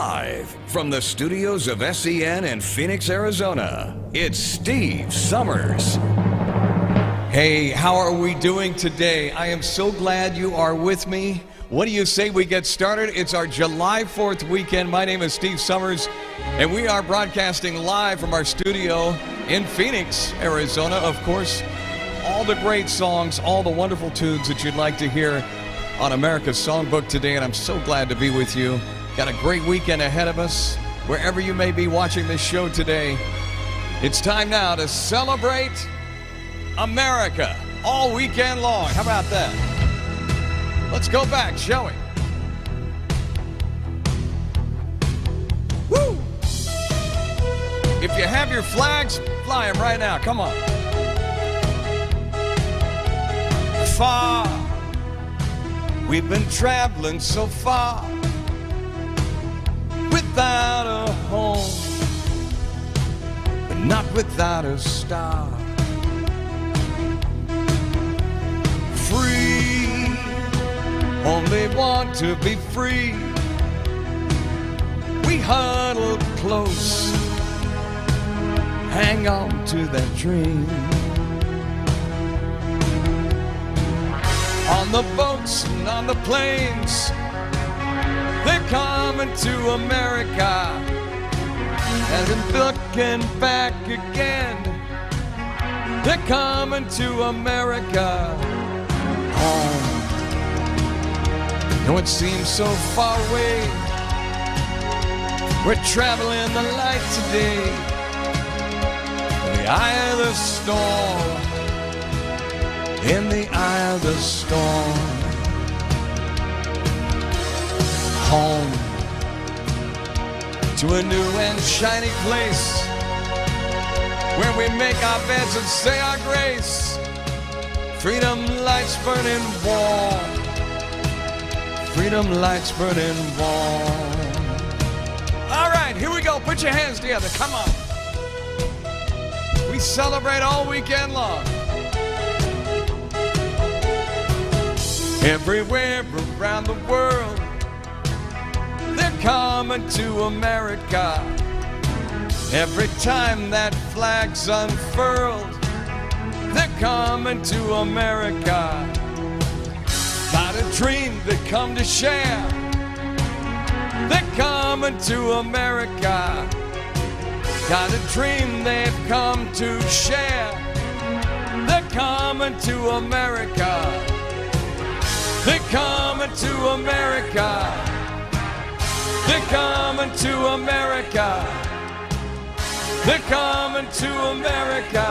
Live from the studios of SEN in Phoenix, Arizona, it's Steve Summers. Hey, how are we doing today? I am so glad you are with me. What do you say we get started? It's our July 4th weekend. My name is Steve Summers, and we are broadcasting live from our studio in Phoenix, Arizona. Of course, all the great songs, all the wonderful tunes that you'd like to hear on America's Songbook today, and I'm so glad to be with you. Got a great weekend ahead of us. Wherever you may be watching this show today, it's time now to celebrate America all weekend long. How about that? Let's go back, shall we? Woo! If you have your flags, fly them right now. Come on. Far, we've been traveling so far without a home, but not without a star. Free, only want to be free. We huddle close, hang on to that dream. On the boats and on the planes, they're coming to America, and they're looking back again. They're coming to America home. Though it seems so far away, we're traveling the light today. In the eye of the storm, in the eye of the storm. Home to a new and shiny place where we make our beds and say our grace. Freedom lights burning warm. Freedom lights burning warm. All right, here we go. Put your hands together. Come on. We celebrate all weekend long. Everywhere around the world, they're coming to America. Every time that flag's unfurled, they're coming to America. Got a dream they come to share. They're coming to America. Got a dream they've come to share. They're coming to America. They're coming to America. They're coming to America. They're coming to America.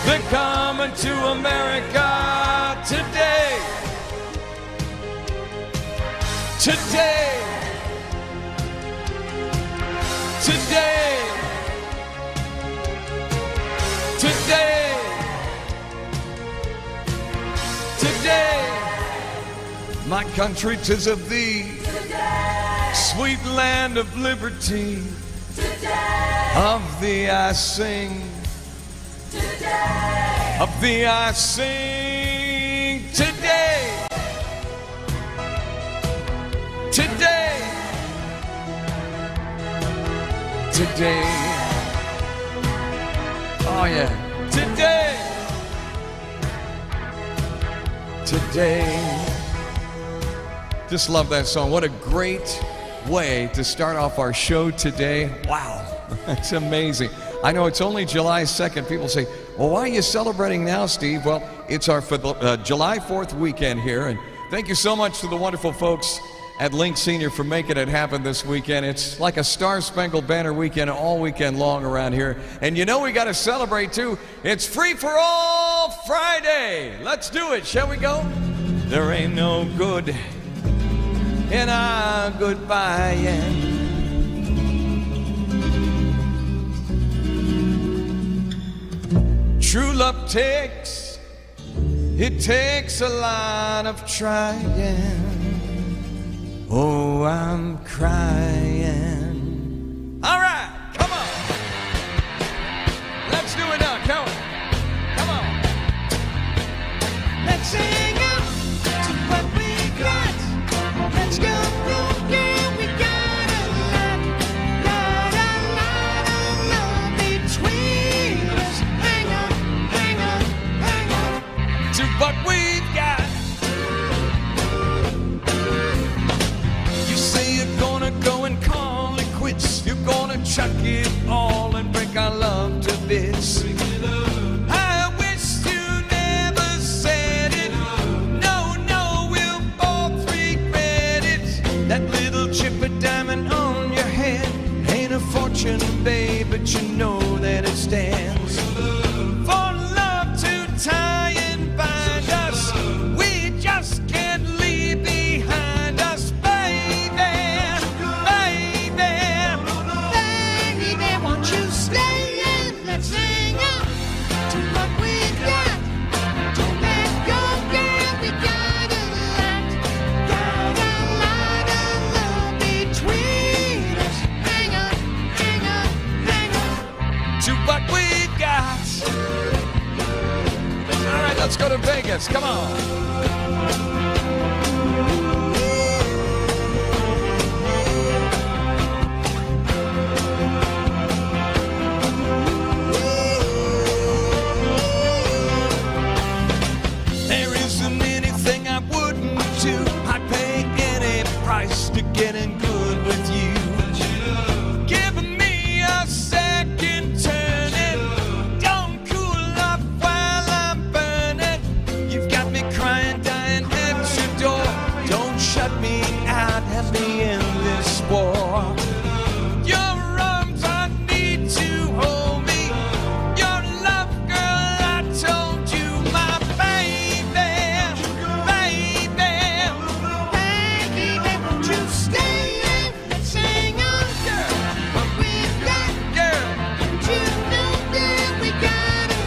They're coming to America today. Today. Today. Today. Today. My country, 'tis of thee. Today. Sweet land of liberty. Today. Of thee I sing. Today. Of thee I sing. Today. Today. Today. Oh yeah. Today. Today. Just love that song. What a great way to start off our show today. Wow, that's amazing. I know it's only July 2nd. People say, well, why are you celebrating now, Steve? Well, it's our July 4th weekend here, and thank you so much to the wonderful folks at Link Senior for making it happen this weekend. It's like a Star-Spangled Banner weekend all weekend long around here. And you know we got to celebrate too. It's Free for All Friday. Let's do it, shall we go? There ain't no good in our goodbye. True love takes a lot of trying. Oh, I'm crying. All right, come on. Let's do it now, come on. Come on. Let's sing up to what we got. Let's go, girl, we got bits. I wish you never said it. No, no, we'll both regret it. That little chip of diamond on your head ain't a fortune, babe, but you know that it stands for love to tie and bind us. We just can't leave behind us, baby, baby. Baby, won't you stay and let's sing out to what we got. Don't let go, girl, we got a lot of love between us. Hang on, hang on, hang on. To what we got. All right, let's go to Vegas. Come on. There isn't anything I wouldn't do. I'd pay any price to get in good with you. Give me a second turning. Don't cool up while I'm burning. You've got me crying, dying at your door. Don't shut me out, have me in this war. Your arms I need to hold me. Your love, girl, I told you, my baby, baby. Baby, won't you stay and let's sing out what we got. Girl, Don't you know that we got a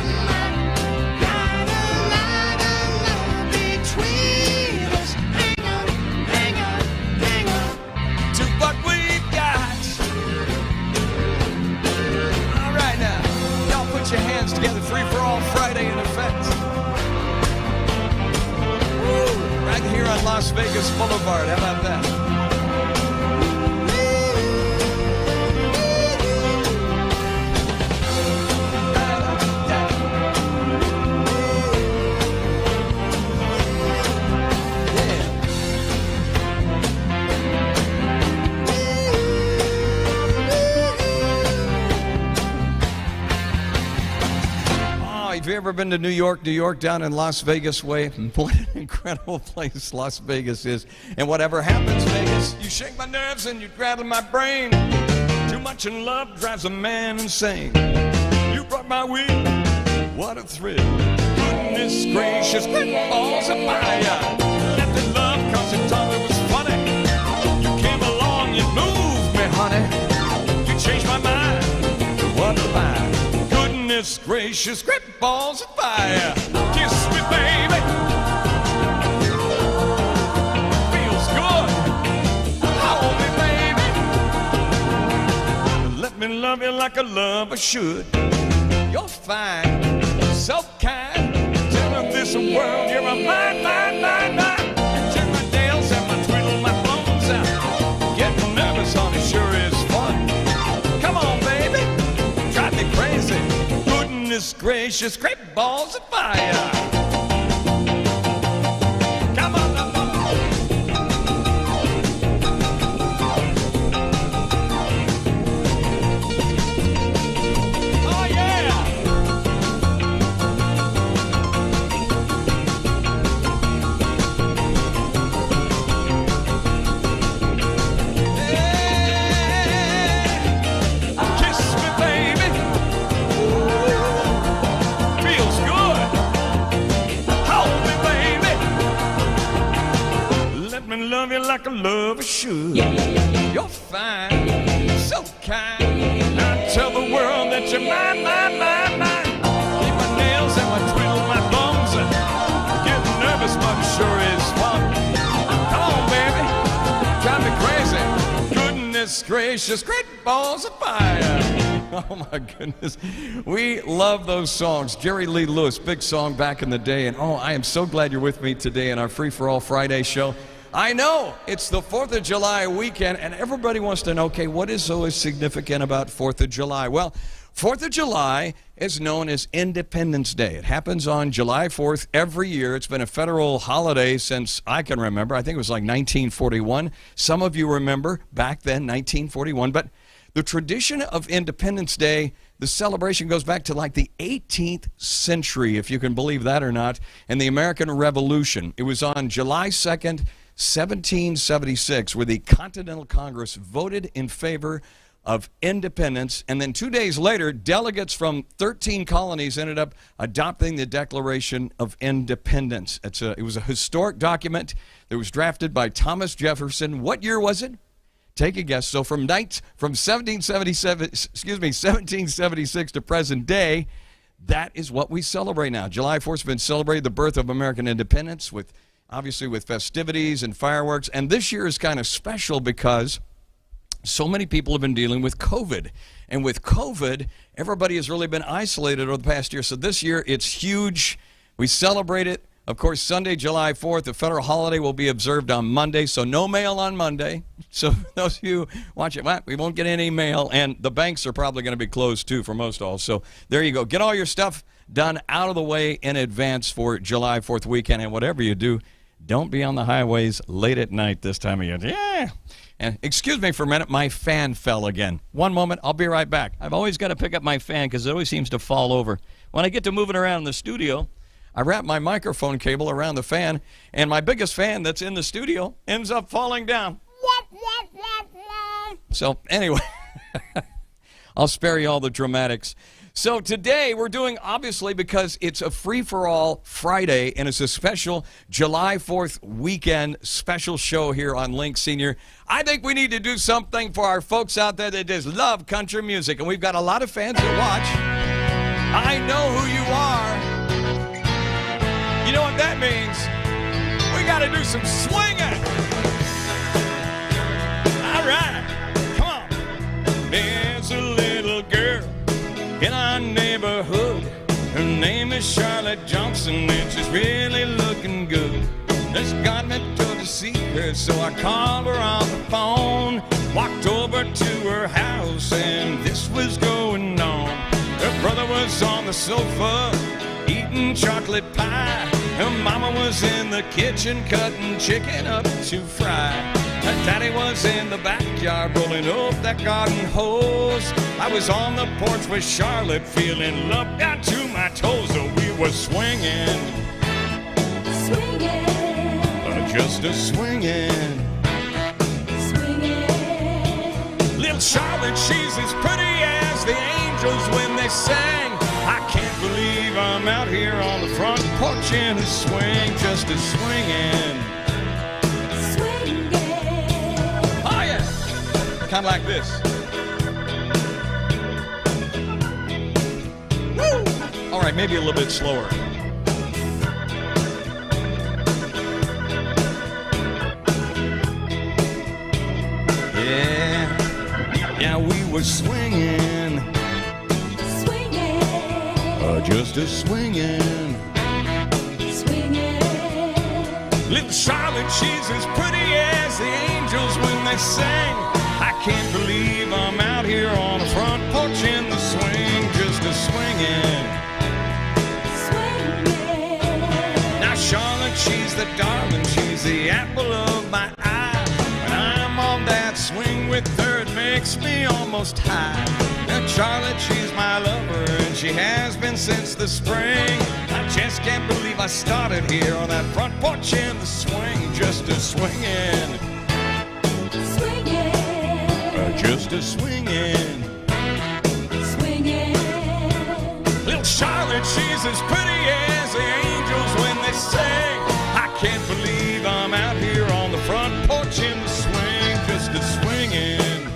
lot of love between us. Hang on, hang on, hang on. to what we got. All right now, y'all put your hands together. Free for all Friday in effect. Woo! Right here on Las Vegas Boulevard. How about that? Oh, have you ever been to New York, down in Las Vegas way? What an incredible place Las Vegas is. And whatever happens, Vegas, you shake my nerves and you rattle my brain. Too much in love drives a man insane. You brought my weed, what a thrill. Goodness gracious, balls of fire. Left in love cause you thought it was funny. You came along, you moved me, honey. You changed my mind, what a lie. Goodness gracious, great balls of fire. Kiss me, baby. Feels good. Hold me, baby. Let me love you like a lover should. You're fine, so kind. Telling this world you're a mine, mine, mine, mine. You turn my nails and my twiddle my thumbs out. Getting nervous, honey, sure is fun. Come on, baby, drive me crazy. Goodness gracious, great balls of fire. Come on, come on. Oh, yeah. Kiss me, baby. Feels good. Hold me, baby. Let me love you like a lover should. You're fine, so kind. I tell the world that you're mine, mine, mine, mine. Keep my nails and my twiddle my thumbs. Getting nervous, but it sure is fun. Come on, baby, drive me crazy. Goodness gracious, great balls of fire. Oh my goodness, we love those songs. Jerry Lee Lewis, big song back in the day. And oh, I am so glad you're with me today in our Free for All Friday show. I know it's the 4th of July weekend, and everybody wants to know, okay, what is so significant about 4th of July? Well, 4th of July is known as Independence Day. It happens on July 4th every year. It's been a federal holiday since I can remember. I think it was like 1941. Some of you remember back then, 1941. But the tradition of Independence Day, the celebration goes back to like the 18th century, if you can believe that or not, and the American Revolution. It was on July 2nd, 1776, where the Continental Congress voted in favor of independence, and then 2 days later, delegates from 13 colonies ended up adopting the Declaration of Independence. It was a historic document that was drafted by Thomas Jefferson. What year was it? Take a guess. So from 1776 to present day, that is what we celebrate now. July 4th has been celebrated, the birth of American independence, obviously with festivities and fireworks. And this year is kind of special because so many people have been dealing with COVID. And with COVID, everybody has really been isolated over the past year. So this year, it's huge. We celebrate it. Of course, Sunday, July 4th, the federal holiday will be observed on Monday. So no mail on Monday. So those of you watching, we won't get any mail. And the banks are probably going to be closed, too, for most all. So there you go. Get all your stuff done out of the way in advance for July 4th weekend. And whatever you do, don't be on the highways late at night this time of year. Yeah. And excuse me for a minute, my fan fell again. One moment, I'll be right back. I've always got to pick up my fan because it always seems to fall over. When I get to moving around in the studio, I wrap my microphone cable around the fan, and my biggest fan that's in the studio ends up falling down. So anyway, I'll spare you all the dramatics. So today we're doing, obviously, because it's a free-for-all Friday, and it's a special July 4th weekend special show here on Link Senior. I think we need to do something for our folks out there that just love country music, and we've got a lot of fans that watch. I know who you are. You know what that means? We got to do some swinging. All right, come on. There's a little girl in our neighborhood. Her name is Charlotte Johnson, and she's really looking good. This got me to see her, so I called her on the phone. Walked over to her house, and this was going on. Her brother was on the sofa eating chocolate pie. Her mama was in the kitchen cutting chicken up to fry. Her daddy was in the backyard rolling up that garden hose. I was on the porch with Charlotte feeling love down to my toes. So we were swinging, just a swinging. Little Charlotte, she's as pretty as the angels when they sang. I can't believe I'm out here on the front porch in a swing, just a swinging. Oh yeah, kind of like this. Woo! All right, maybe a little bit slower. Yeah, we were swinging, just a swinging. Little Charlotte, she's as pretty as the angels when they sing. I can't believe I'm out here on the front porch in the swing, just a swinging. Now Charlotte, she's the darling, she's the apple of my eye. When I'm on that swing with her, it makes me almost high. Now Charlotte, she's my lover, and she has been since the spring. I just can't believe I started here on that front porch in the swing, just a swinging. Just a swinging. Little Charlotte, she's as pretty as the angels when they sing. I can't believe I'm out here on the front porch in the swing, just a swinging.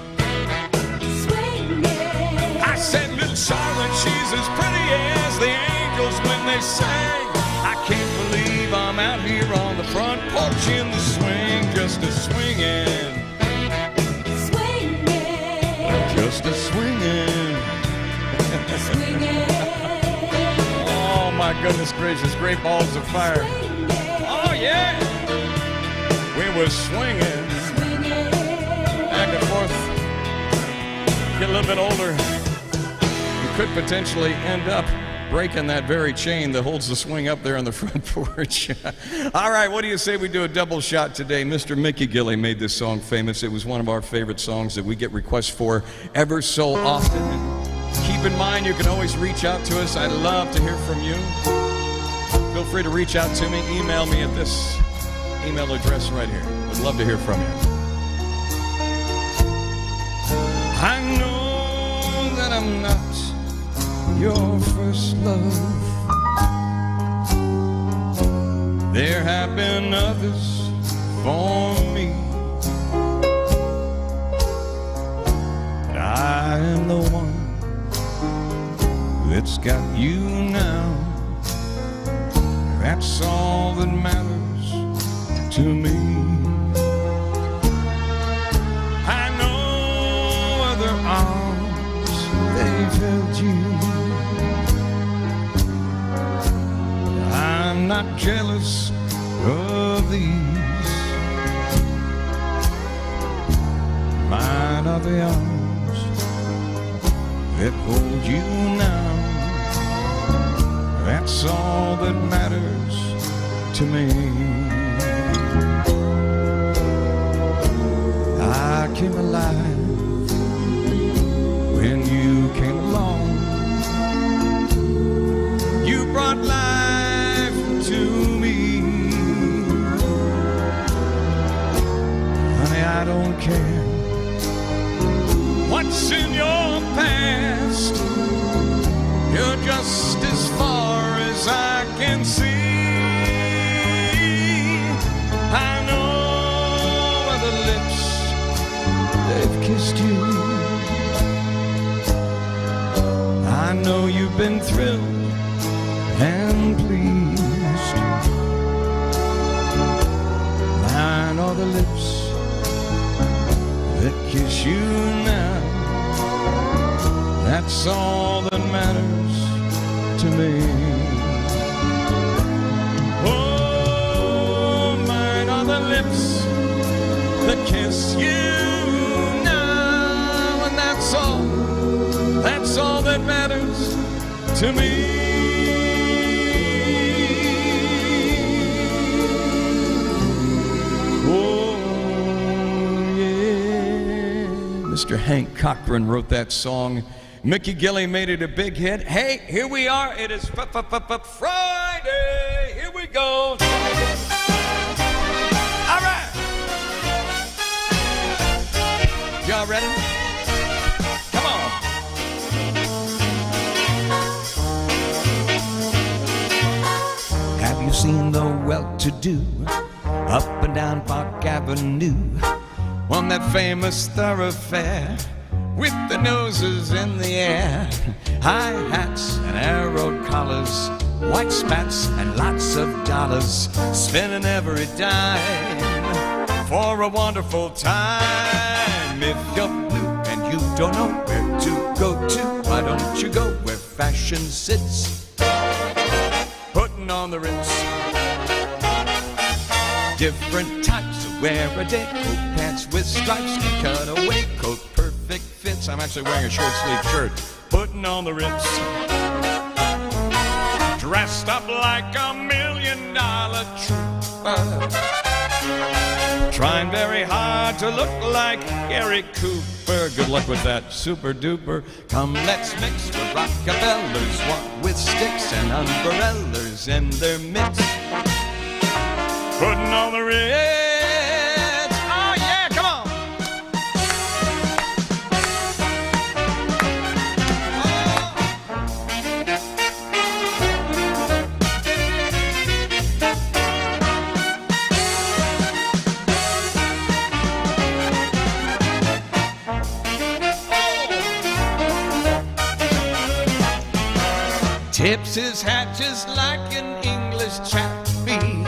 I said, little Charlotte, she's as pretty as the angels when they sing. I can't believe I'm out here on the front porch in the swing, just a swinging. Just a swinging. Oh my goodness gracious, great balls of fire. Oh yeah. We were swinging. Back and forth. Get a little bit older. You could potentially end up breaking that very chain that holds the swing up there on the front porch. All right, what do you say we do a double shot today? Mr. Mickey Gilley made this song famous. It was one of our favorite songs that we get requests for ever so often. Keep in mind, you can always reach out to us. I'd love to hear from you. Feel free to reach out to me. Email me at this email address right here. Would love to hear from you. I know that I'm not your first love. There have been others for me. But I am the one that's got you now. That's all that matters to me. I know other arms, they've held you. I'm not jealous of these. Mine are the arms that hold you now. That's all that matters to me. I came alive when you came along. You brought life to me. Honey, I don't care what's in your past. You're just as far as I can see. I know other lips, they've kissed you. I know you've been thrilled and pleased. Mine are the lips that kiss you now. That's all that matters to me. Oh, mine are the lips that kiss you now. And that's all that matters to me. Oh, yeah. Mr. Hank Cochran wrote that song. Mickey Gilley made it a big hit. Hey, here we are. It is Friday. Here we go. All right. Y'all ready? Come on. Have you seen the well-to-do up and down Park Avenue on that famous thoroughfare? With the noses in the air, high hats and arrowed collars, white spats and lots of dollars, spending every dime for a wonderful time. If you're blue and you don't know where to go to, why don't you go where fashion sits, putting on the Ritz. Different types to wear a day, coat pants with stripes and cutaway coat, perfect fits. I'm actually wearing a short sleeve shirt, putting on the Ritz. Dressed up like $1 million trooper, trying very hard to look like Gary Cooper. Good luck with that, super duper. Come, let's mix with Rockefellers, walk with sticks and umbrellas in their midst, putting on the Ritz. Oh yeah, come on. Tips his hat just like an English chappie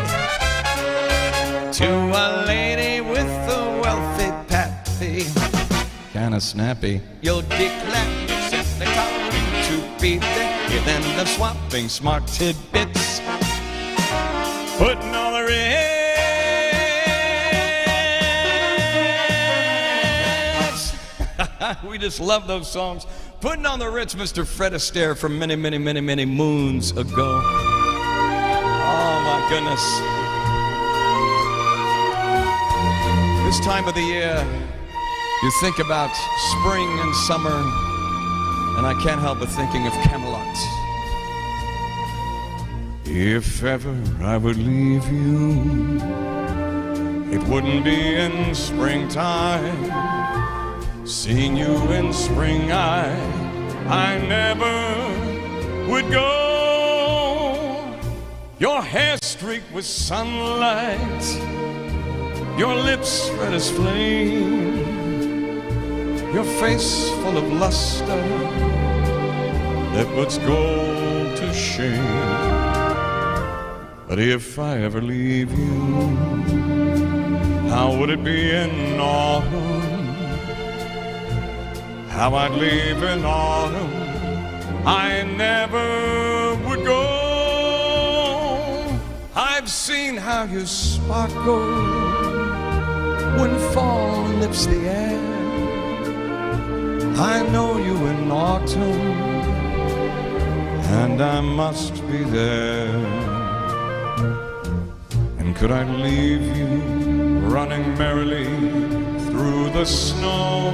to a lady with a wealthy pappy. Kinda snappy. You'll declare you're simply calling to be there. You're then the swapping smart tidbits, putting on the Ritz. We just love those songs. Putting on the Ritz, Mr. Fred Astaire from many, many, many, many moons ago. Oh my goodness. This time of the year, you think about spring and summer And I can't help but thinking of Camelot. If ever I would leave you, it wouldn't be in springtime. Seeing you in spring, I never would go. Your hair streaked with sunlight, your lips red as flame, your face full of luster that puts gold to shame. But if I ever leave you, how would it be in autumn? How I'd leave in autumn, I never would go. I've seen how you sparkle when fall lifts the air. I know you in autumn, and I must be there. And could I leave you running merrily through the snow,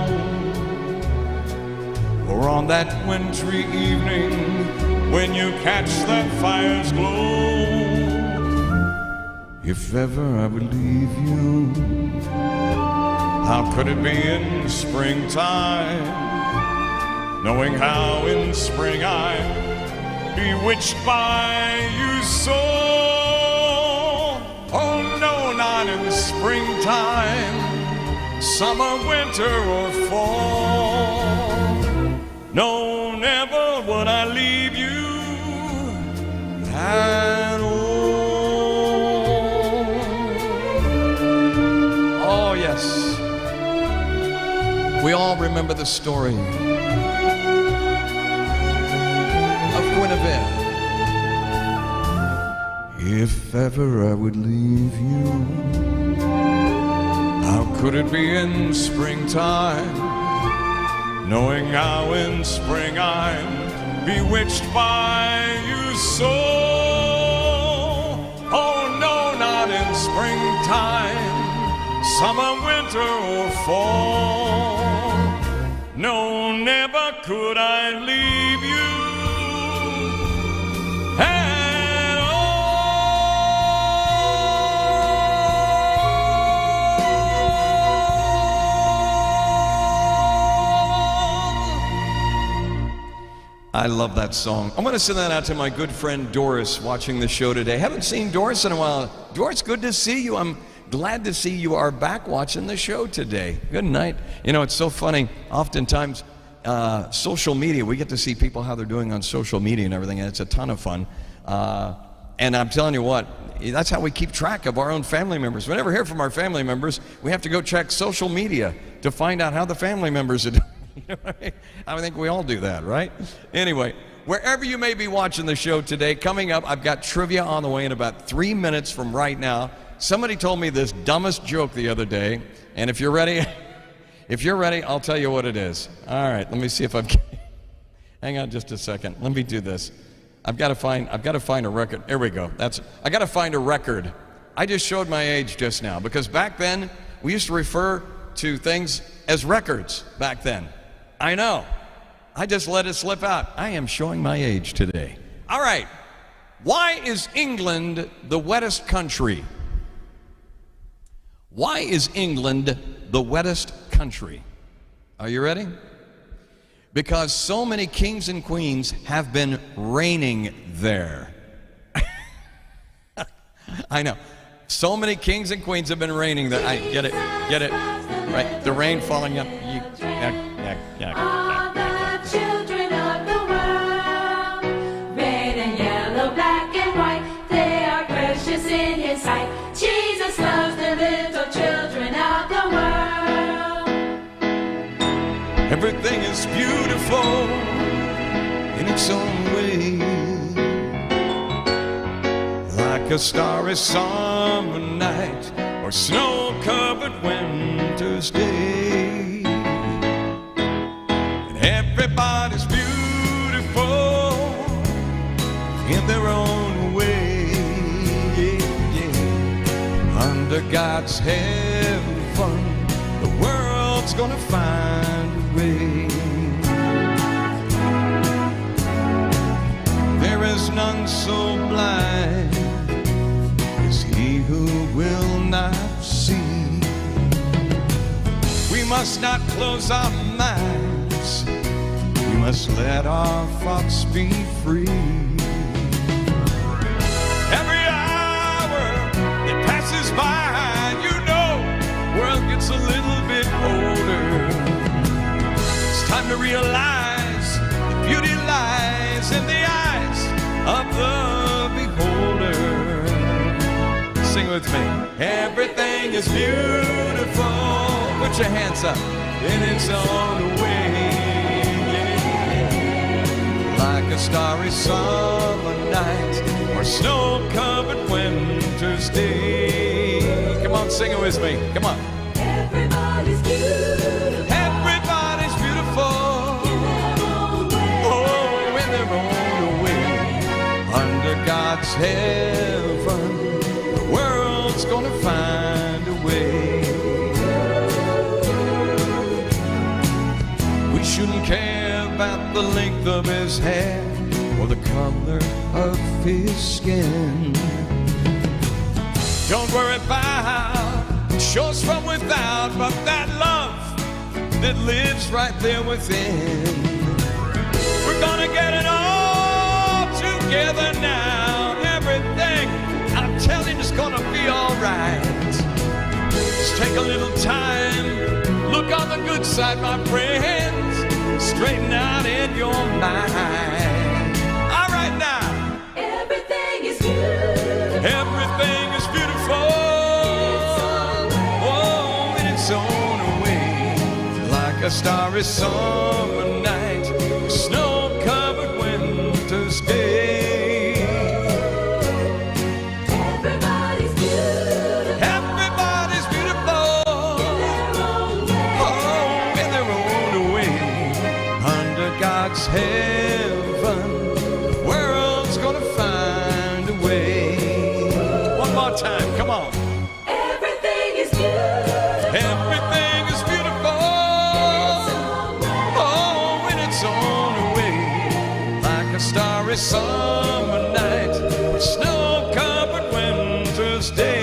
or on that wintry evening when you catch that fire's glow? If ever I would leave you, how could it be in springtime, knowing how in spring I'm bewitched by you so? Oh no, not in springtime, summer, winter, or fall. No, never would I leave you at all. Oh, yes. We all remember the story of Guinevere. If ever I would leave you, how could it be in springtime, knowing how in spring I'm bewitched by you so? Oh no, not in springtime, summer, winter, or fall. No, never could I leave you at all. I love that song. I'm going to send that out to my good friend Doris watching the show today. Haven't seen Doris in a while. Doris, good to see you. I'm glad to see you are back watching the show today. Good night. You know, it's so funny. Oftentimes, social media, we get to see people how they're doing on social media and everything, and it's a ton of fun. And I'm telling you what, that's how we keep track of our own family members. We never hear from our family members. We have to go check social media to find out how the family members are doing. You know what I mean? I think we all do that, right? Anyway, wherever you may be watching the show today, coming up, I've got trivia on the way in about 3 minutes from right now. Somebody told me this dumbest joke the other day, and if you're ready, I'll tell you what it is. All right, let me see if hang on just a second. Let me do this. I've got to find a record. Here we go. I got to find a record. I just showed my age just now, because back then we used to refer to things as records back then. I know. I just let it slip out. I am showing my age today. All right. Why is England the wettest country? Why is England the wettest country? Are you ready? Because so many kings and queens have been reigning there. I know. So many kings and queens have been reigning there. I get it. Right? The rain falling up. All the children of the world, red and yellow, black and white, they are precious in His sight. Jesus loves the little children of the world. Everything is beautiful in its own way, like a starry summer night or snow-covered winter's day. And everybody's beautiful in their own way, Under God's heaven, the world's gonna find a way. none so blind as he who will not see. We must not close our minds. We must let our thoughts be free. Every hour that passes by, you know, the world gets a little bit older. It's time to realize that beauty lies in the eyes of the beholder. Sing with me. Everything is beautiful. Put your hands up in its own way. Like a starry summer night or snow-covered winter's day. Come on, sing it with me. Come on. Everybody's beautiful. Everybody's beautiful. In their own way. Oh, in their own way. Under God's heaven, the world's gonna find a way. We shouldn't care about the length of his hair or the color of his skin. Don't worry about what shows from without, but that love that lives right there within. We're gonna get it all together now. Everything, I'm telling you, is gonna be alright. Just take a little time, look on the good side, my friends. Straighten out in your mind. All right now. Everything is beautiful. Everything is beautiful. Oh, in its own way. Like a starry summer night, a snow-covered winter's day. Everybody's beautiful. Everybody's beautiful. In their own way. Oh, in their own way. Under God's heaven, the world's gonna find a way. One more time, come on. Everything is beautiful. Everything is beautiful. Oh, in its own way. Like a starry summer night, a snow-covered winter's day.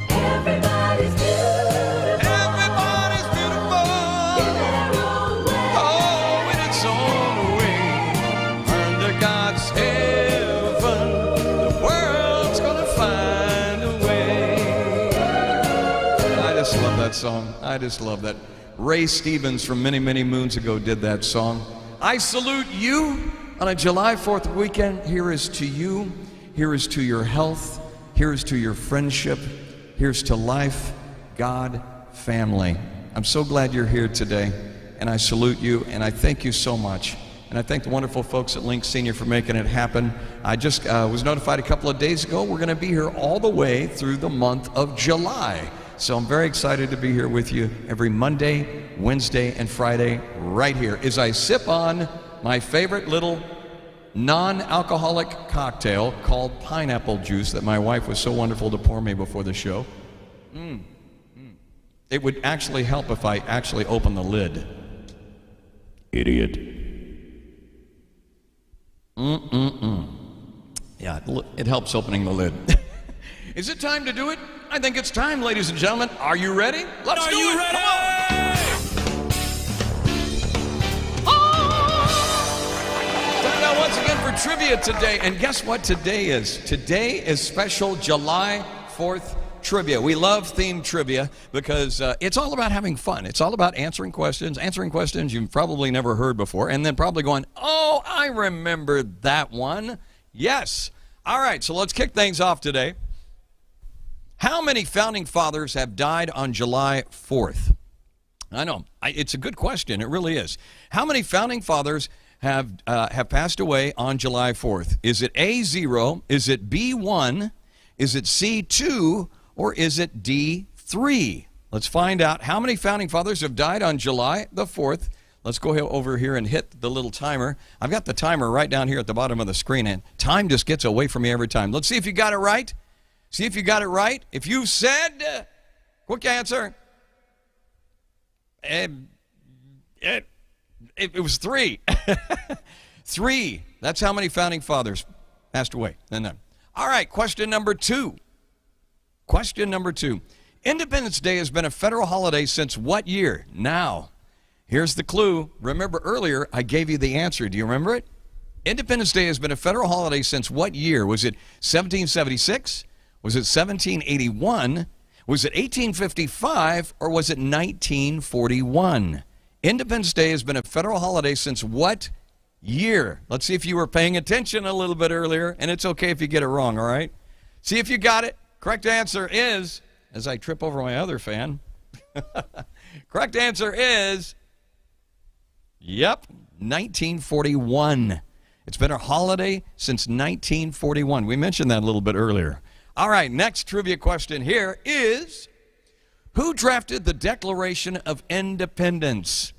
Everybody's beautiful. Everybody's beautiful. In their own way. Oh, in its own way. Under God's heaven, the world's gonna find a way. I just love that song. I just love that. Ray Stevens from many, many moons ago did that song. I salute you on a July 4th weekend. Here is to you. Here is to your health. Here is to your friendship. Here's to life, God, family. I'm so glad you're here today, and I salute you, and I thank you so much. And I thank the wonderful folks at Link Senior for making it happen. I just was notified a couple of days ago we're going to be here all the way through the month of July. So I'm very excited to be here with you every Monday, Wednesday, and Friday right here as I sip on my favorite little non-alcoholic cocktail called pineapple juice that my wife was so wonderful to pour me before the show. It would actually help if I actually opened the lid. Idiot. Yeah, it helps opening the lid. Is it time to do it? I think it's time, ladies and gentlemen. Are you ready? Let's do it. ready? Come on. Time now once again for trivia today. And guess what today is? Today is special July 4th trivia. We love themed trivia because it's all about having fun. It's all about answering questions you've probably never heard before, and then probably going, oh, I remember that one. Yes. All right, so let's kick things off today. How many founding fathers have died on July 4th? I know, it's a good question. It really is. How many founding fathers have passed away on July 4th? Is it A, 0? Is it B, 1? Is it C, 2? Or is it D, 3? Let's find out how many founding fathers have died on July the 4th. Let's go over here and hit the little timer. I've got the timer right down here at the bottom of the screen, and time just gets away from me every time. Let's see if you got it right. See if you got it right. If you said, quick answer. It was 3. 3. That's how many founding fathers passed away. All right, question number 2. Question number 2. Independence Day has been a federal holiday since what year? Now, here's the clue. Remember earlier, I gave you the answer. Do you remember it? Independence Day has been a federal holiday since what year? Was it 1776? Was it 1781? Was it 1855? Or was it 1941? Independence Day has been a federal holiday since what year? Let's see if you were paying attention a little bit earlier, and it's okay if you get it wrong, all right? See if you got it. Correct answer is, as I trip over my other fan, correct answer is, 1941. It's been a holiday since 1941. We mentioned that a little bit earlier. All right, next trivia question here is, who drafted the Declaration of Independence?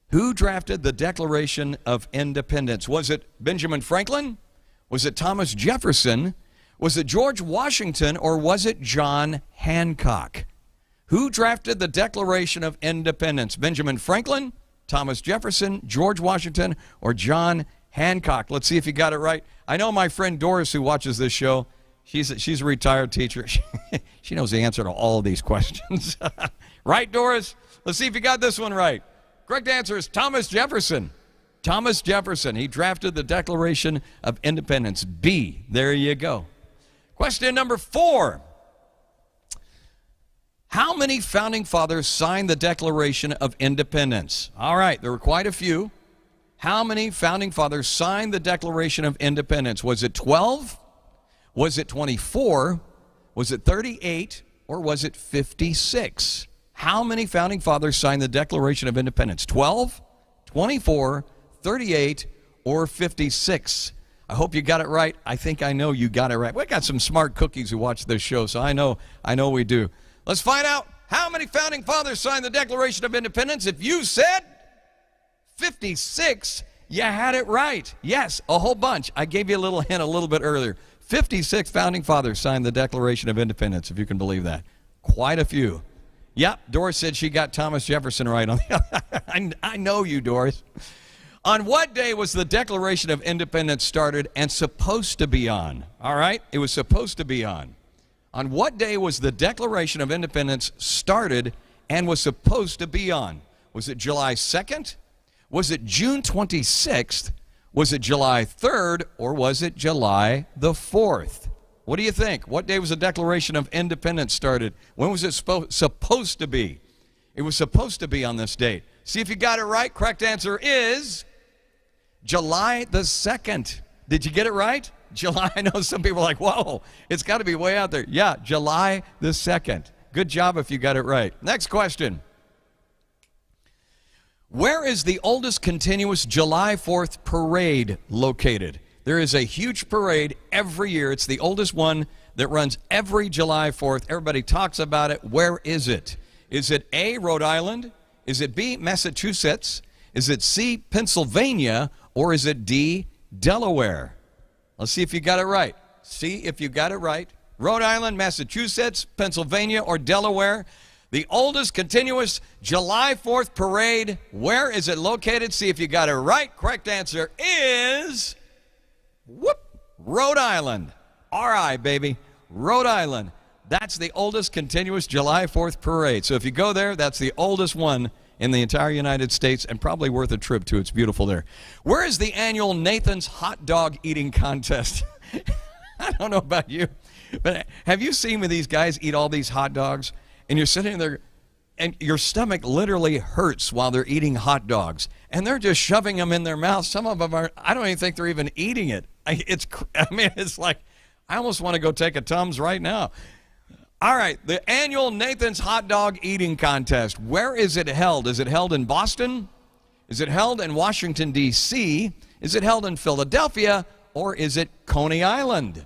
Who drafted the Declaration of Independence? Was it Benjamin Franklin? Was it Thomas Jefferson? Was it George Washington? Or was it John Hancock? Who drafted the Declaration of Independence? Benjamin Franklin, Thomas Jefferson, George Washington, or John Hancock? Let's see if you got it right. I know my friend Doris, who watches this show, she's a retired teacher. She knows the answer to all of these questions. Right, Doris? Let's see if you got this one right. Correct answer is Thomas Jefferson. Thomas Jefferson. He drafted the Declaration of Independence. B. There you go. Question number 4. How many founding fathers signed the Declaration of Independence? All right, there were quite a few. How many founding fathers signed the Declaration of Independence? Was it 12? Was it 24? Was it 38? Or was it 56? How many founding fathers signed the Declaration of Independence? 12, 24, 38, or 56? I hope you got it right. I think I know you got it right. We got some smart cookies who watch this show, so I know we do. Let's find out how many founding fathers signed the Declaration of Independence. If you said 56, you had it right. Yes, a whole bunch. I gave you a little hint a little bit earlier. 56 founding fathers signed the Declaration of Independence, if you can believe that. Quite a few. Yep, Doris said she got Thomas Jefferson right. I know you, Doris. On what day was the Declaration of Independence started and supposed to be on? All right, it was supposed to be on. On what day was the Declaration of Independence started and was supposed to be on? Was it July 2nd? Was it June 26th? Was it July 3rd? Or was it July the 4th? What do you think? What day was the Declaration of Independence started? When was it supposed to be? It was supposed to be on this date. See if you got it right. Correct answer is July the 2nd. Did you get it right? July. I know some people are like, whoa, it's got to be way out there. Yeah, July the 2nd. Good job if you got it right. Next question. Where is the oldest continuous July 4th parade located? There is a huge parade every year. It's the oldest one that runs every July 4th. Everybody talks about it. Where is it? Is it A, Rhode Island? Is it B, Massachusetts? Is it C, Pennsylvania? Or is it D, Delaware? Let's see if you got it right. See if you got it right. Rhode Island, Massachusetts, Pennsylvania, or Delaware. The oldest continuous July 4th parade. Where is it located? See if you got it right. Correct answer is Rhode Island. R.I., baby. Rhode Island. That's the oldest continuous July 4th parade. So if you go there, that's the oldest one in the entire United States and probably worth a trip to. It's beautiful there. Where is the annual Nathan's Hot Dog Eating Contest? I don't know about you, but have you seen when these guys eat all these hot dogs and you're sitting there and your stomach literally hurts while they're eating hot dogs and they're just shoving them in their mouth. Some of them are, I don't even think they're even eating it. It's like, I almost want to go take a Tums right now. All right, the annual Nathan's Hot Dog Eating Contest. Where is it held? Is it held in Boston? Is it held in Washington, D.C.? Is it held in Philadelphia? Or is it Coney Island?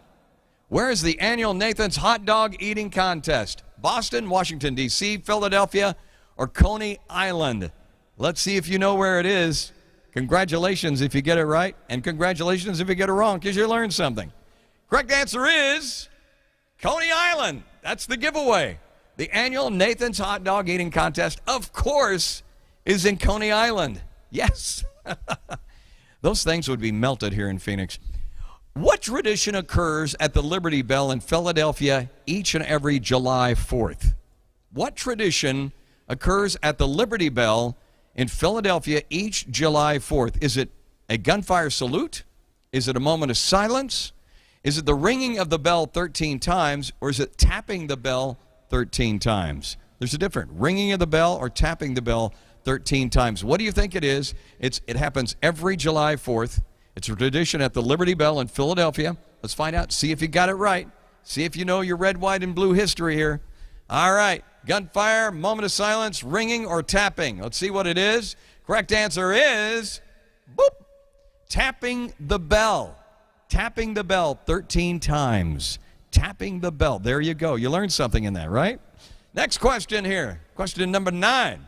Where is the annual Nathan's Hot Dog Eating Contest? Boston, Washington, D.C., Philadelphia, or Coney Island? Let's see if you know where it is. Congratulations if you get it right, and congratulations if you get it wrong, because you learned something. Correct answer is Coney Island. That's the giveaway. The annual Nathan's Hot Dog Eating Contest, of course, is in Coney Island. Yes. Those things would be melted here in Phoenix. What tradition occurs at the Liberty Bell in Philadelphia each and every July 4th? What tradition occurs at the Liberty Bell in Philadelphia each July 4th? Is it a gunfire salute? Is it a moment of silence? Is it the ringing of the bell 13 times, or is it tapping the bell 13 times? There's a difference. Ringing of the bell or tapping the bell 13 times. What do you think it is? It happens every July 4th. It's a tradition at the Liberty Bell in Philadelphia. Let's find out. See if you got it right. See if you know your red, white, and blue history here. All right. Gunfire, moment of silence, ringing, or tapping. Let's see what it is. Correct answer is boop, tapping the bell. Tapping the bell 13 times. Tapping the bell. There you go. You learned something in that, right? Next question here. Question number 9.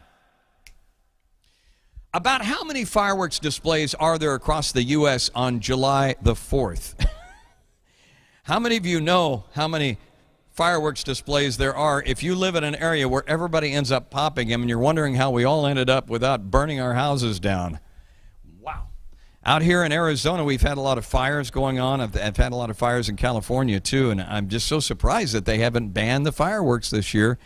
About how many fireworks displays are there across the U.S. on July the 4th? How many of you know how many fireworks displays there are if you live in an area where everybody ends up popping them and you're wondering how we all ended up without burning our houses down? Wow. Out here in Arizona, we've had a lot of fires going on. I've had a lot of fires in California, too, and I'm just so surprised that they haven't banned the fireworks this year.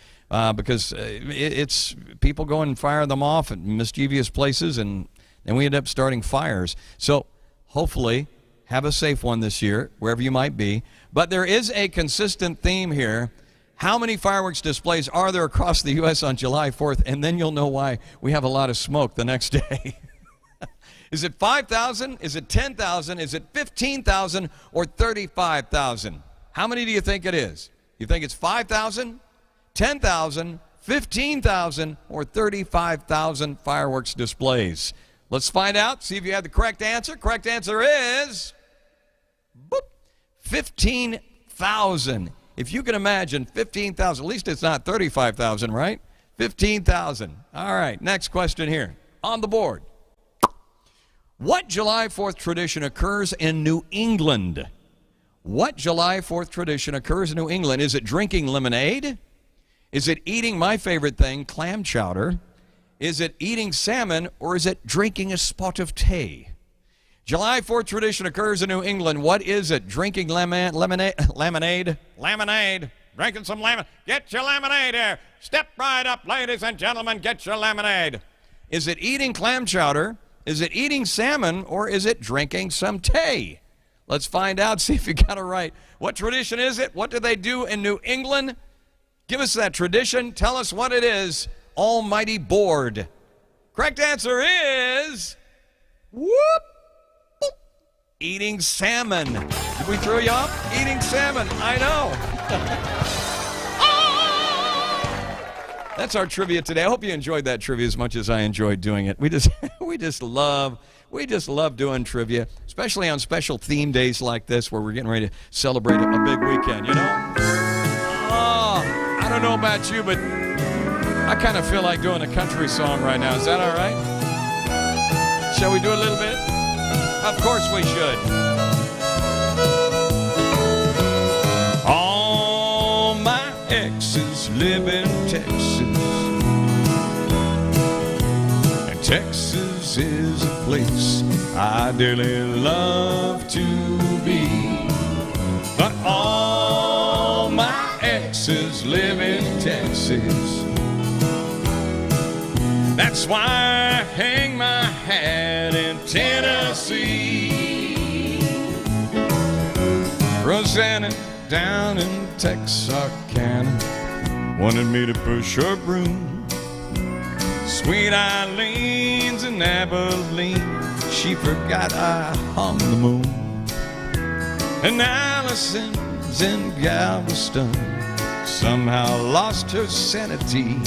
Because it's people go and fire them off at mischievous places, and then we end up starting fires. So hopefully have a safe one this year, wherever you might be. But there is a consistent theme here. How many fireworks displays are there across the U.S. on July 4th? And then you'll know why we have a lot of smoke the next day. Is it 5,000? Is it 10,000? Is it 15,000 or 35,000? How many do you think it is? You think it's 5,000? 10,000, 15,000, or 35,000 fireworks displays? Let's find out. See if you have the correct answer. Correct answer is boop, 15,000. If you can imagine 15,000, at least it's not 35,000, right? 15,000. All right, next question here on the board. What July 4th tradition occurs in New England? What July 4th tradition occurs in New England? Is it drinking lemonade? Is it eating my favorite thing, clam chowder? Is it eating salmon, or is it drinking a spot of tea? July 4th tradition occurs in New England. What is it? Drinking lemonade? Drinking some lemon. Get your lemonade here. Step right up, ladies and gentlemen. Get your lemonade. Is it eating clam chowder? Is it eating salmon, or is it drinking some tea? Let's find out. See if you got it right. What tradition is it? What do they do in New England? Give us that tradition. Tell us what it is. Almighty board. Correct answer is whoop, boop, eating salmon. Did we throw you off? Eating salmon. I know. That's our trivia today. I hope you enjoyed that trivia as much as I enjoyed doing it. We just love doing trivia, especially on special theme days like this where we're getting ready to celebrate a big weekend, you know? I don't know about you, but I kind of feel like doing a country song right now. Is that all right? Shall we do a little bit? Of course we should. All my exes live in Texas, and Texas is a place I dearly love to be. But all my exes live in Texas. That's why I hang my hat in Tennessee. Rosanna down in Texarkana wanted me to push her broom. Sweet Eileen's in Abilene, she forgot I hung the moon. And Allison's in Galveston somehow lost her sanity.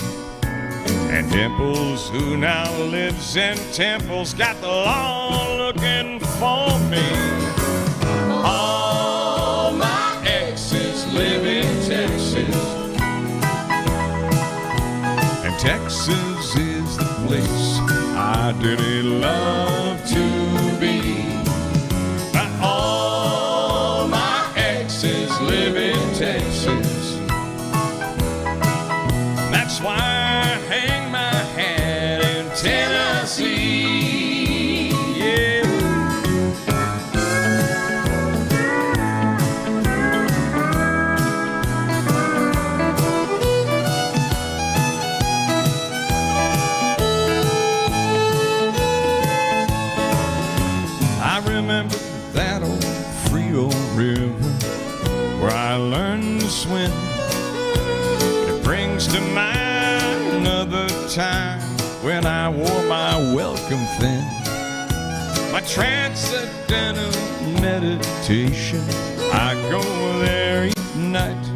And Dimples, who now lives in Temple's, got the law looking for me. All my exes live in Texas, and Texas is the place I dearly love to be. But all my exes live in Texas. That's why I hang my hat in Tennessee. Yeah. I remember that old Frio River where I learned to swim. It brings to mind another time when I wore my welcome thin. My transcendental meditation, I go there each night.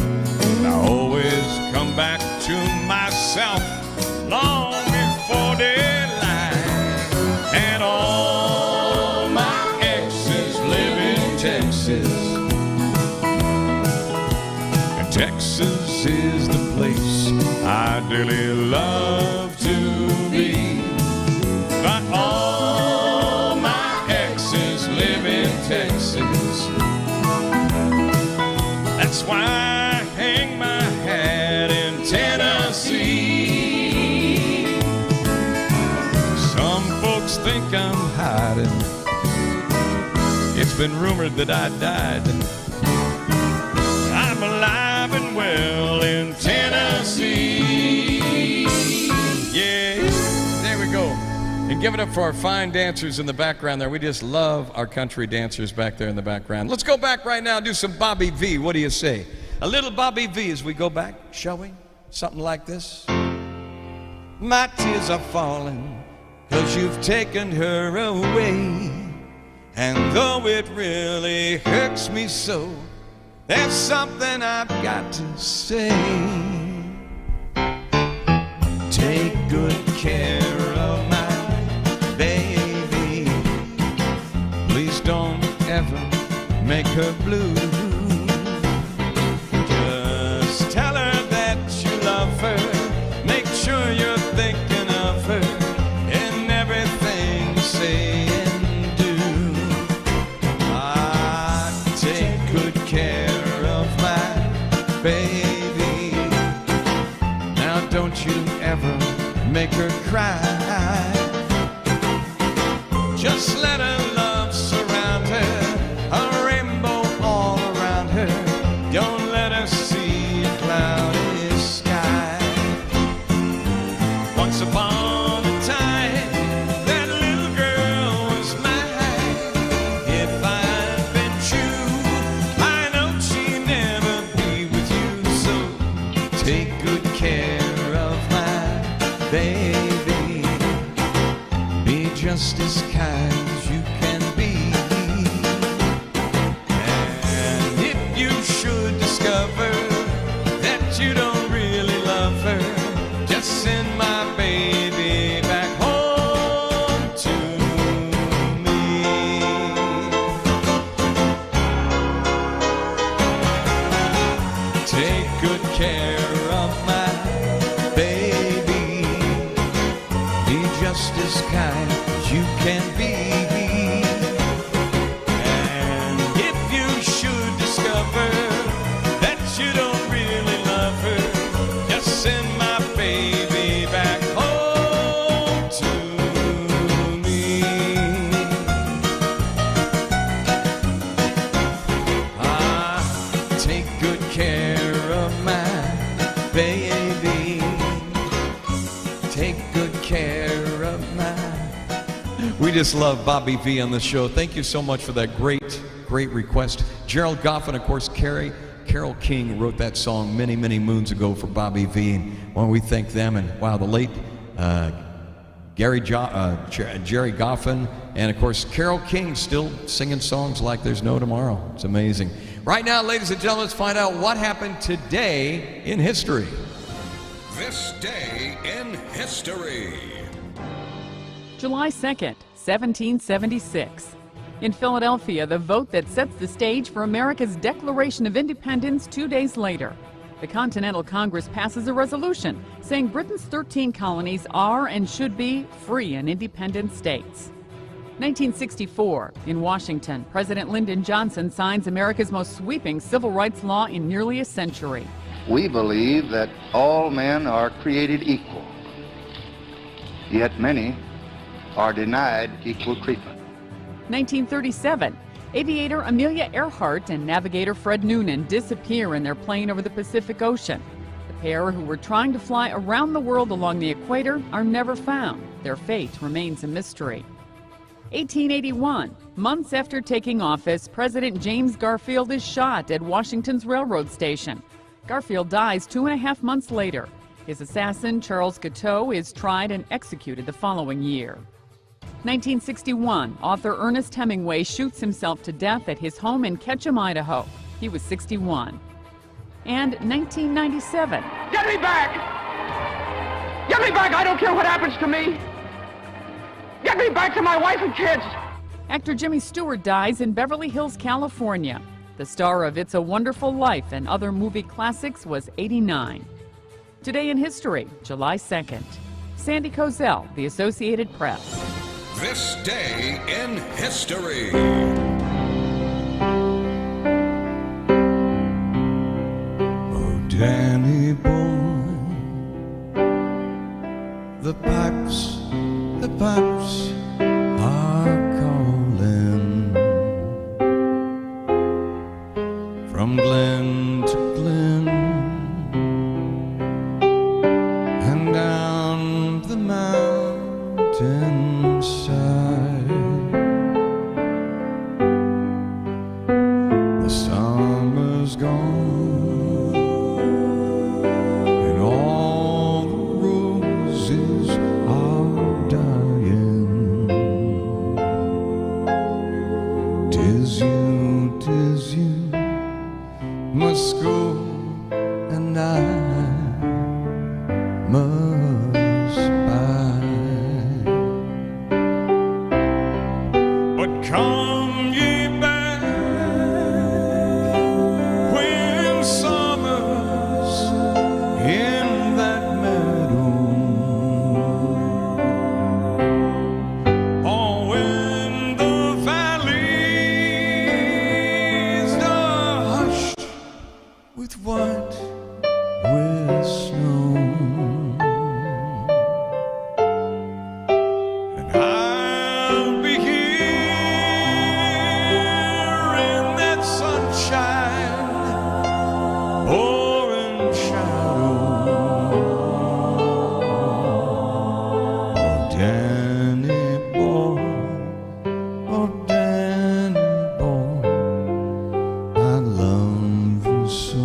And I always come back to myself long before daylight. And all my exes live in Texas. And Texas is the place I dearly love to be. But all my exes live in Texas. That's why I hang my hat in Tennessee. Some folks think I'm hiding. It's been rumored that I died. I'm alive and well in Tennessee. Yeah, there we go. And give it up for our fine dancers in the background there. We just love our country dancers back there in the background. Let's go back right now and do some Bobby V. What do you say? A little Bobby V as we go back, shall we? Something like this. My tears are falling 'cause you've taken her away. And though it really hurts me so, there's something I've got to say. Take good care of my baby. Please don't ever make her blue. Just tell her that you love her. Make sure you're thinking of her in everything you say and do. Take good care of my baby. Now don't you ever make her cry. Just let her love surround her, a rainbow all around her. Don't let her see a cloudy sky. Once upon a time, that little girl was mine. If I'd been true, I know she'd never be with you. So take good care of my baby. Be just as kind as you can be. And if you should discover that you don't really love her, just send my baby back home to me. Take good care of my baby. Be just as kind as you can be. And if you should discover that you don't really love her, just send my baby back home to me. Take good care of my baby. Take good care of my. We just love Bobby V on the show. Thank you so much for that great request. Gerald Goffin, of course, Carole King wrote that song many moons ago for Bobby V. And well, we thank them. And wow, the late Jerry Goffin, and of course Carole King still singing songs like there's no tomorrow. It's amazing. Right now, ladies and gentlemen, let's find out what happened today in history. This day in history. July 2nd, 1776. In Philadelphia, the vote that sets the stage for America's Declaration of Independence 2 days later. The Continental Congress passes a resolution saying Britain's 13 colonies are and should be free and independent states. 1964, in Washington, President Lyndon Johnson signs America's most sweeping civil rights law in nearly a century. We believe that all men are created equal, yet many are denied equal treatment. 1937, aviator Amelia Earhart and navigator Fred Noonan disappear in their plane over the Pacific Ocean. The pair, who were trying to fly around the world along the equator, are never found. Their fate remains a mystery. 1881, months after taking office, President James Garfield is shot at Washington's railroad station. Garfield dies 2.5 months later. His assassin, Charles Guiteau, is tried and executed the following year. 1961, author Ernest Hemingway shoots himself to death at his home in Ketchum, Idaho. He was 61. And 1997, Get me back! Get me back! I don't care what happens to me! Get me back to my wife and kids! actor Jimmy Stewart dies in Beverly Hills, California. The star of It's a Wonderful Life and other movie classics was 89. Today in history, July 2nd. Sandy Kozel, The Associated Press. This day in history. Oh, Danny boy, the pipes are calling from glen to glen and down the mountainside. The summer's gone and all the roses are dying. 'Tis you must go and I must bide. But come ye back when summer's in that meadow, or when the valleys are hushed with white with snow. And I'll be here in that sunshine, pouring shadow. Oh, Danny boy, oh, Danny boy, I love you so.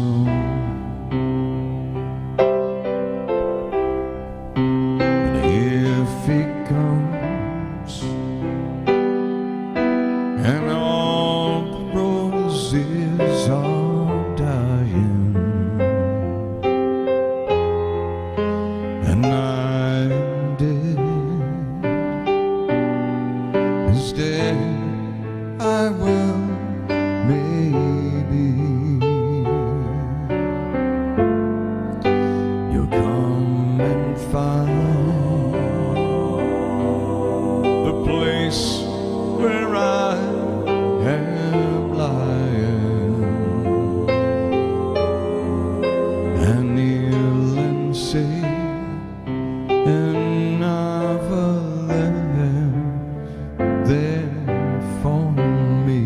But if he comes and all the roses are dying and I'm dead, instead I will maybe you'll come and find the place where I am lying, and kneel and say another lamb there for me.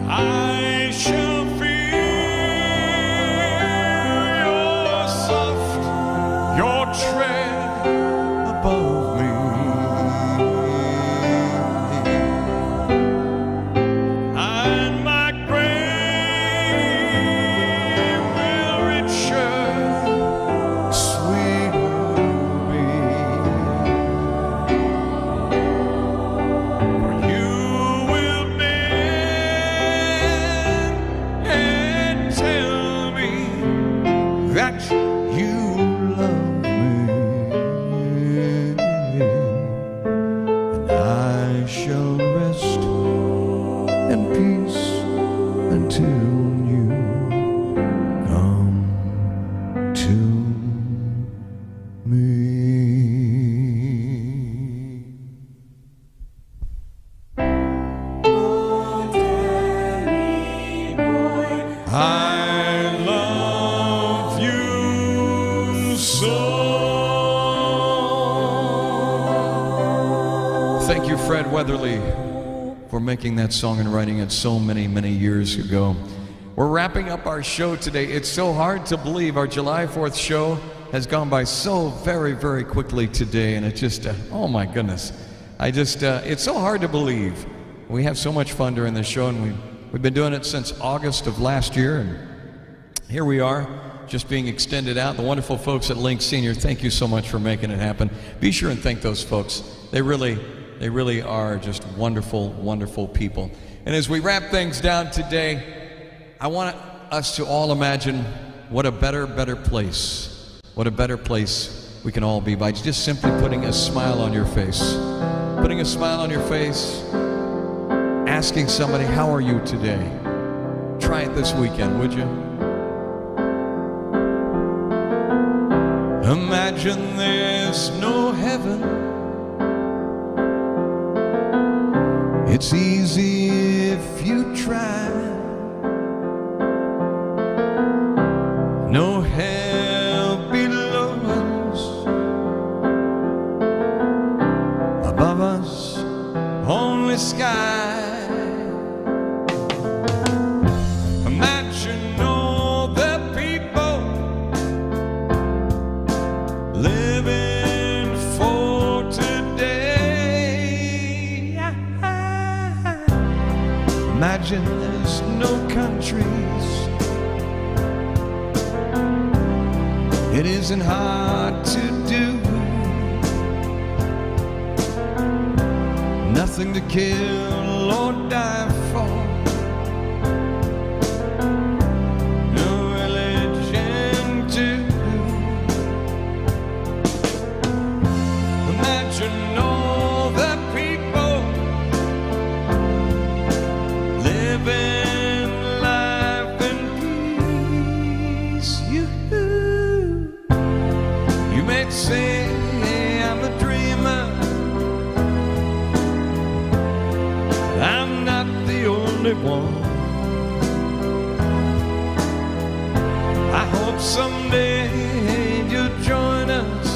I shall feel your soft, your tread above me, and my grave will richer, sweeter be. For you will bend and tell me that you love me, and I shall rest in peace until you come to me. I love you so. Thank you, Fred Weatherly, for making that song and writing it so many years ago. We're wrapping up our show today. It's so hard to believe our July 4th show has gone by so very, very quickly today, and it just, oh my goodness. It's so hard to believe. We have so much fun during this show, and we've been doing it since August of last year, and here we are, just being extended out. The wonderful folks at Link Senior, thank you so much for making it happen. Be sure and thank those folks. They really are just wonderful, wonderful people. And as we wrap things down today, I want us to all imagine what a better place we can all be by just simply putting a smile on your face. Putting a smile on your face, asking somebody, how are you today? Try it this weekend, would you? Imagine there's no heaven. It's easy if you try. No hell below us, above us only sky. Imagine all the people living for today. Imagine there's no countries. It isn't hard to do. Nothing to kill or die for. No religion too. Imagine all the people living life in peace. You may say I'm a dreamer. I'm not the only one. I hope someday you'll join us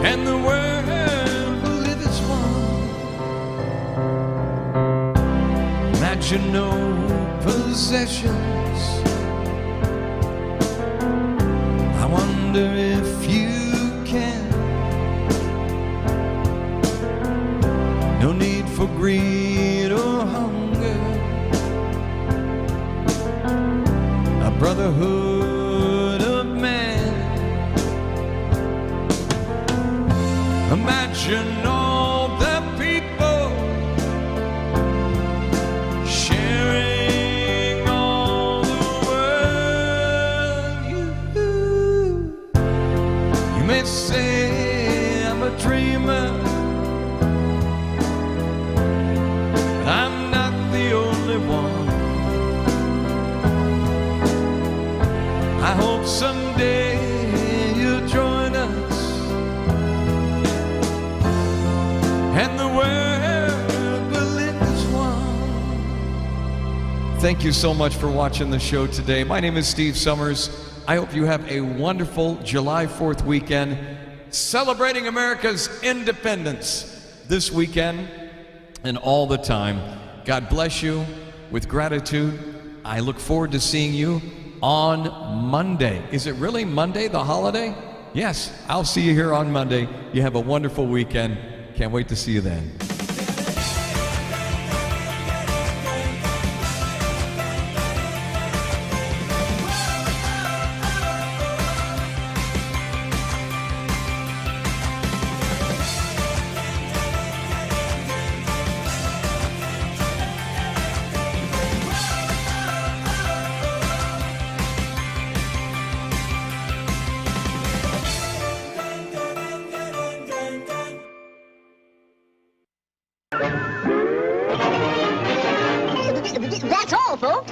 and the world will live as one. Imagine no possessions. I wonder if you can. No need for greed or hunger. A brotherhood of man. Imagine all the people sharing all the world. You may say I'm a dreamer. I'm not the only one. I hope someday you'll join us and the world will live as one. Thank you so much for watching the show today. My name is Steve Summers. I hope you have a wonderful July 4th weekend celebrating America's independence this weekend and all the time. God bless you with gratitude. I look forward to seeing you on Monday. Is it really Monday, the holiday? Yes, I'll see you here on Monday. You have a wonderful weekend. Can't wait to see you then. That's all, folks.